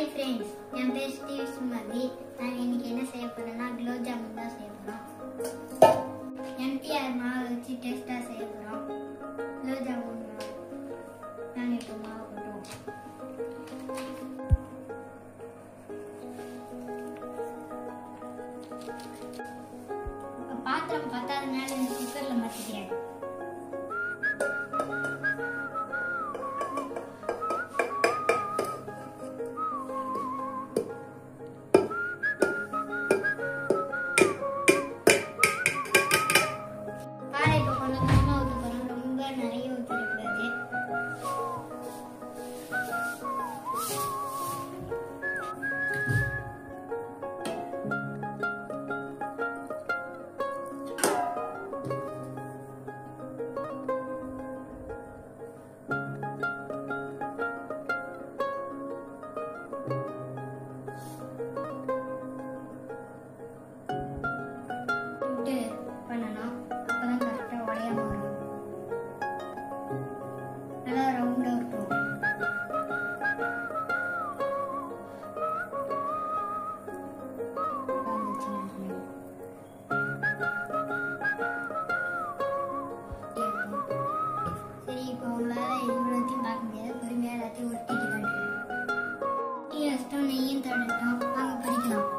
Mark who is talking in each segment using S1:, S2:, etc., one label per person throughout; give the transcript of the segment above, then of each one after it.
S1: Hi friends, என் பேர் Steve Sumathi. நான் இன்னைக்கு என்ன செய்ய போறேன்னா குலோப் ஜாமுன் தான் செய்ய போறோம். எம்டிஆர் மாவு வச்சு டேஸ்டா செய்ய போறோம். குலோப் ஜாமுன் மாவு. நான் இப்போ மாவு போடுறோம். பாத்திரம் பத்தாதனால இந்த குக்கர்ல மாத்திக்கிறேன். பண்ணணும் அப்பதான் கரெக்டா உடையாம வரும். நல்லா ரவுண்டா இருக்கும். சரி, இப்போ உங்களால இவ்வளோத்தையும் பார்க்க முடியாது. பொறுமையா எல்லாத்தையும் ஒட்டிட்டு காட்டுறேன். நெய்யும் தடட்டும். வாங்க பறிக்கலாம்.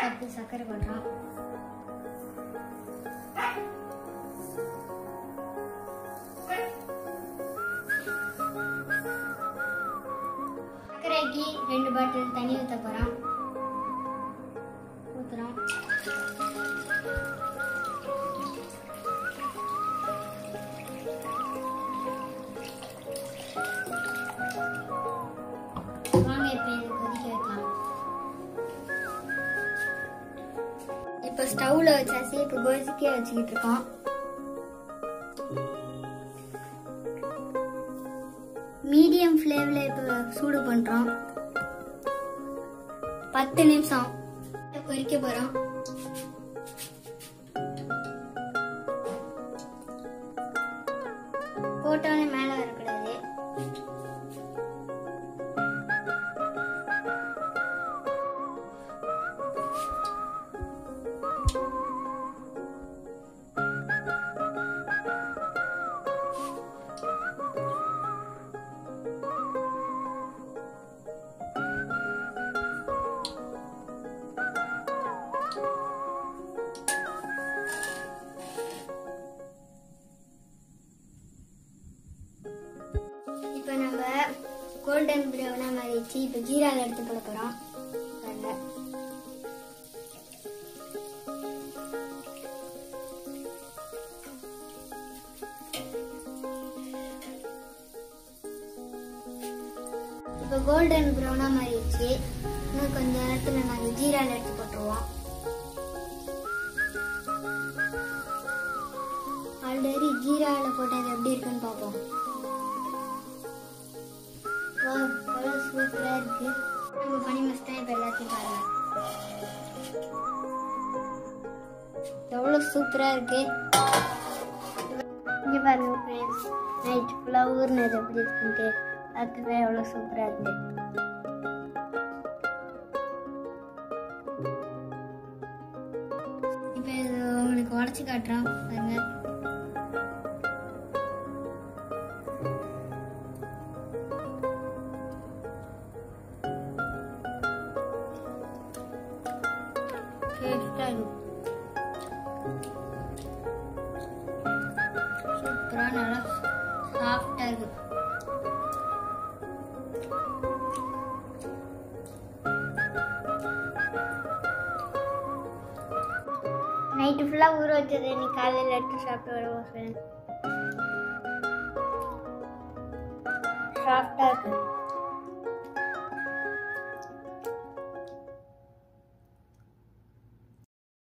S1: கப்பு சக்கரை போடுறோம். சக்கரைக்கு 2 பாட்டில் தண்ணி ஊற்ற போறோம். ஊத்துறோம். வாங்க இப்போ இது கொதிக்க வைக்கலாம். இப்போ ஸ்டவ்ல வச்சாச்சு. இப்போ கொதிக்க வச்சுக்கிட்டு இருக்கோம். மீடியம் ஃப்ளேம்ல இப்போ சூடு பண்றோம். 10 நிமிஷம் கொதிக்க போறோம். போட்டோன்னே மேல வரக்கூடாது. இப்போ நம்ம கோல்டன் ப்ரௌனா மாறிடுச்சு. இப்போ ஜீரால எடுத்து போட போறோம். இப்போ கோல்டன் ப்ரௌனா மாறிடுச்சு. இன்னும் கொஞ்ச நேரத்துல நாங்கள் ஜீரால எடுத்து போட்டுருவோம். ஆல்ரெடி ஜீரால போட்டது எப்படி இருக்குன்னு பார்ப்போம். சூப்பரா இருக்கு. நம்ம பண்ணி முடிச்சிட்டா. இப்ப எல்லாத்தையும் பாருங்க எவ்வளவு சூப்பரா இருக்கு. இங்க பாருங்க ஃப்ரெண்ட்ஸ், நைட் ஃபுல்லா ஊர்னது எப்படி இருக்குன்ட்டு அதுவே எவ்வளவு சூப்பரா இருக்கு. இப்ப இது உங்களுக்கு உடைச்சு காட்டுறோம் பாருங்க. சூப்பரா நல்லா சாஃப்டா இருக்கு. நைட்டு ஃபுல்லா ஊற வச்சது இன்னைக்கு காலையில எடுத்து சாப்பிட்டு வருவோம். சாஃப்டா இருக்கு.